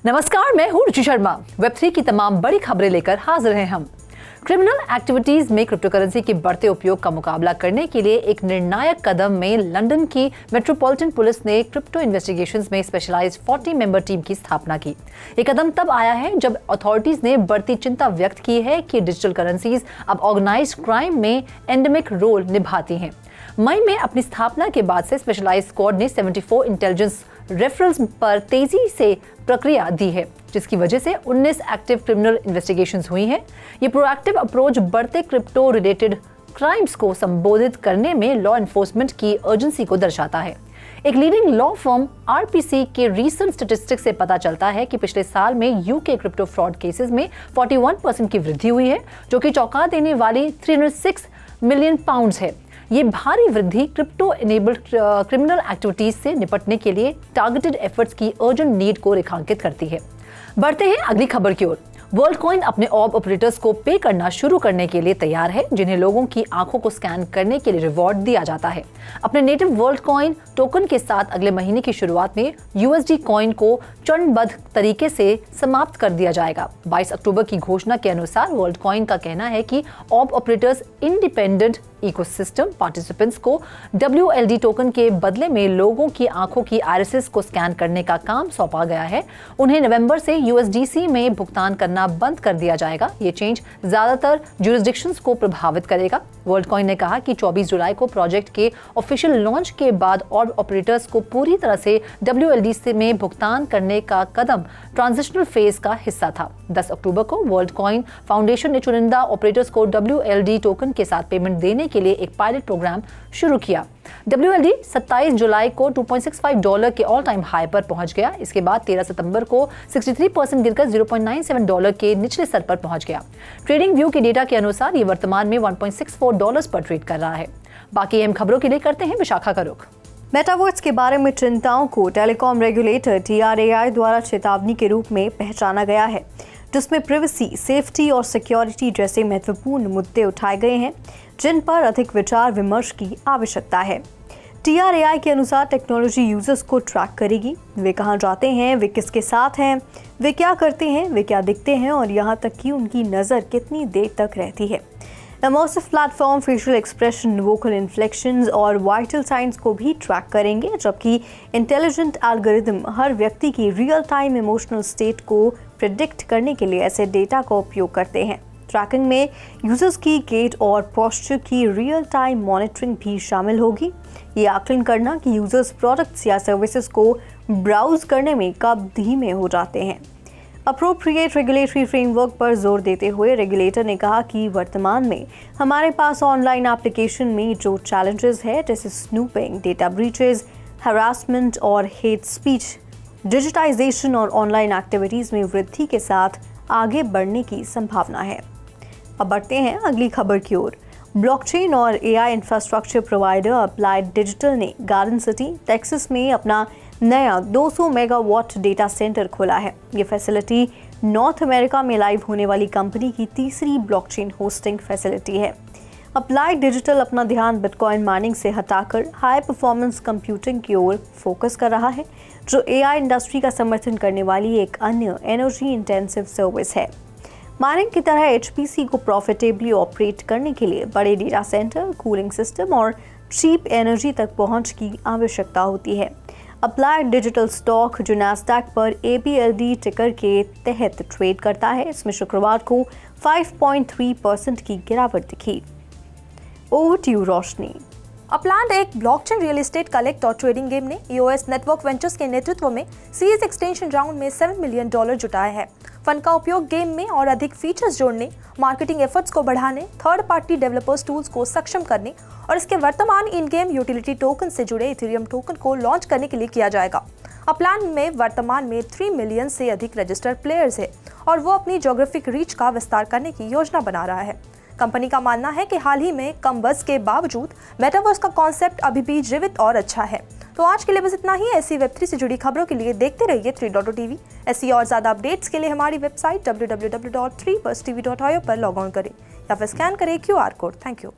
नमस्कार, मैं हूं रुचि शर्मा। वेब3 की तमाम बड़ी खबरें लेकर हाजिर हैं हम। क्रिमिनल एक्टिविटीज में क्रिप्टो करेंसी के बढ़ते उपयोग का मुकाबला करने के लिए एक निर्णायक कदम में लंदन की मेट्रोपॉलिटन पुलिस ने क्रिप्टो इन्वेस्टिगेशंस में स्पेशलाइज्ड 40 मेंबर टीम की स्थापना की। ये कदम तब आया है जब अथॉरिटीज ने बढ़ती चिंता व्यक्त की है कि डिजिटल करेंसीज अब ऑर्गेनाइज्ड क्राइम में एंडेमिक रोल निभाती हैं। मई में अपनी स्थापना के बाद से स्पेशलाइज्ड स्क्वाड ने 74 इंटेलिजेंस रेफरल्स पर तेजी से प्रक्रिया दी है, जिसकी वजह से 19 एक्टिव क्रिमिनल इन्वेस्टिगेशंस हुई हैं। ये प्रोएक्टिव अप्रोच बढ़ते क्रिप्टो रिलेटेड क्राइम्स को संबोधित करने में लॉ एनफोर्समेंट की अर्जेंसी को दर्शाता है। एक लीडिंग लॉ फर्म आरपीसी के रीसेंट स्टैटिस्टिक्स से पता चलता है कि पिछले साल में यूके क्रिप्टो फ्रॉड केसेस में 41% की वृद्धि हुई है, जो कि चौंका देने वाली 306 मिलियन पाउंड्स है। ये भारी वृद्धि क्रिप्टो इनेबल्ड क्रिमिनल एक्टिविटीज से निपटने के लिए टारगेटेड एफर्ट्स की अर्जेंट नीड को रेखांकित करती है। बढ़ते हैं अगली खबर की ओर। वर्ल्डकॉइन अपने ऑर्ब ऑपरेटर्स को पे करना शुरू करने के लिए तैयार है, जिन्हें लोगों की आंखों को स्कैन करने के लिए रिवॉर्ड दिया जाता है। अपने नेटिव वर्ल्डकॉइन टोकन के साथ अगले महीने की शुरुआत में यूएसडी कॉइन को चरणबद्ध तरीके से समाप्त कर दिया जाएगा। 22 अक्टूबर की घोषणा के अनुसार वर्ल्डकॉइन का कहना है कि ऑर्ब ऑपरेटर्स इंडिपेंडेंट इकोसिस्टम पार्टिसिपेंट्स को WLD टोकन के बदले में लोगों की आंखों की आइरिसेस को स्कैन करने का काम सौंपा गया है। उन्हें नवंबर से USDC में भुगतान करना बंद कर दिया जाएगा। ये चेंज ज्यादातर ज्यूरिसडिक्शंस को प्रभावित करेगा। वर्ल्डकॉइन ने कहा कि 24 जुलाई को प्रोजेक्ट के ऑफिशियल लॉन्च के बाद ऑर्ब ऑपरेटर्स को पूरी तरह से WLD में भुगतान करने का कदम ट्रांजिशनल फेज का हिस्सा था। 10 अक्टूबर को वर्ल्डकॉइन फाउंडेशन ने चुनिंदा ऑपरेटर्स को WLD टोकन के साथ पेमेंट देने के लिए एक पायलट प्रोग्राम शुरू किया। WLD 27 जुलाई को $2.65 के ऑल टाइम हाई पर पहुंच गया। इसके बाद 13 सितंबर को 63% गिरकर $0.97 के निचले स्तर पर पहुंच गया। ट्रेडिंग व्यू के डेटा के अनुसार ये वर्तमान में $1.64 पर ट्रेड कर रहा है। बाकी अहम खबरों के लिए करते हैं विशाखा का रुख। मेटावर्स के बारे में चिंताओं को टेलीकॉम रेगुलेटर TRAI द्वारा चेतावनी के रूप में पहचाना गया है, जिसमें प्रिवेसी, सेफ्टी और सिक्योरिटी जैसे महत्वपूर्ण मुद्दे उठाए गए हैं, जिन पर अधिक विचार विमर्श की आवश्यकता है। TRAI के अनुसार टेक्नोलॉजी यूजर्स को ट्रैक करेगी। वे कहाँ जाते हैं, वे किसके साथ हैं, वे क्या करते हैं, वे क्या दिखते हैं और यहाँ तक कि उनकी नज़र कितनी देर तक रहती है। Immersive platform facial expression, vocal inflections और वाइटल साइंस को भी ट्रैक करेंगे, जबकि इंटेलिजेंट एल्गोरिदम हर व्यक्ति की रियल टाइम इमोशनल स्टेट को प्रिडिक्ट करने के लिए ऐसे डेटा का उपयोग करते हैं। ट्रैकिंग में यूजर्स की गेट और पोस्चर की रियल टाइम मॉनिटरिंग भी शामिल होगी। ये आकलन करना कि यूजर्स प्रोडक्ट्स या सर्विसेज को ब्राउज करने में कब धीमे हो जाते हैं। अप्रोप्रिएट रेगुलेटरी फ्रेमवर्क पर जोर देते हुए रेगुलेटर ने कहा कि वर्तमान में हमारे पास ऑनलाइन एप्लीकेशन में जो चैलेंजेस है, जैसे स्नूपिंग, डेटा ब्रीचेस, हरासमेंट और हेट स्पीच, डिजिटाइजेशन और ऑनलाइन एक्टिविटीज़ में वृद्धि के साथ आगे बढ़ने की संभावना है। अब बढ़ते हैं अगली खबर की ओर। ब्लॉकचेन और AI infrastructure provider applied digital ने गार्डन सिटी, टेक्सास में अपना नया 200 मेगावाट डेटा सेंटर खोला है। ये फैसिलिटी नॉर्थ अमेरिका में लाइव होने वाली कंपनी की तीसरी ब्लॉकचेन होस्टिंग फैसिलिटी है। अप्लाइड डिजिटल अपना ध्यान बिटकॉइन माइनिंग से हटाकर हाई परफॉर्मेंस कंप्यूटिंग की ओर फोकस कर रहा है, जो AI इंडस्ट्री का समर्थन करने वाली एक अन्य एनर्जी इंटेंसिव सर्विस है। माइनिंग की तरह HPC को प्रॉफिटेबली ऑपरेट करने के लिए बड़े डेटा सेंटर, कूलिंग सिस्टम और चीप एनर्जी तक पहुंच की आवश्यकता होती है। अप्लाइड डिजिटल स्टॉक, जो नैस्डैक पर ABLD टिकर के तहत ट्रेड करता है, इसमें शुक्रवार को 5.3% की गिरावट दिखी। Over to you Roshni. Upland, एक ब्लॉकचेन रियल एस्टेट कलेक्ट और ट्रेडिंग गेम ने EOS नेटवर्क वेंचर्स के नेतृत्व में सीरीज एक्सटेंशन राउंड में $7 मिलियन जुटाया है। फंड का उपयोग गेम में और अधिक फीचर्स जोड़ने, मार्केटिंग एफर्ट्स को बढ़ाने, थर्ड पार्टी डेवलपर्स टूल्स को सक्षम करने और इसके वर्तमान इन गेम यूटिलिटी टोकन से जुड़े इथेरियम टोकन को लॉन्च करने के लिए किया जाएगा। अपलैंड में वर्तमान में 3 मिलियन से अधिक रजिस्टर्ड प्लेयर्स है और वो अपनी ज्योग्राफिक रीच का विस्तार करने की योजना बना रहा है। कंपनी का मानना है कि हाल ही में कम बज़ के बावजूद मेटावर्स का कॉन्सेप्ट अभी भी जीवित और अच्छा है। तो आज के लिए बस इतना ही। ऐसी वेब3 से जुड़ी खबरों के लिए देखते रहिए 3.0 TV। ऐसी और ज़्यादा अपडेट्स के लिए हमारी वेबसाइट www.3buztv.io पर लॉग ऑन करें या फिर स्कैन करें QR कोड। Thank you.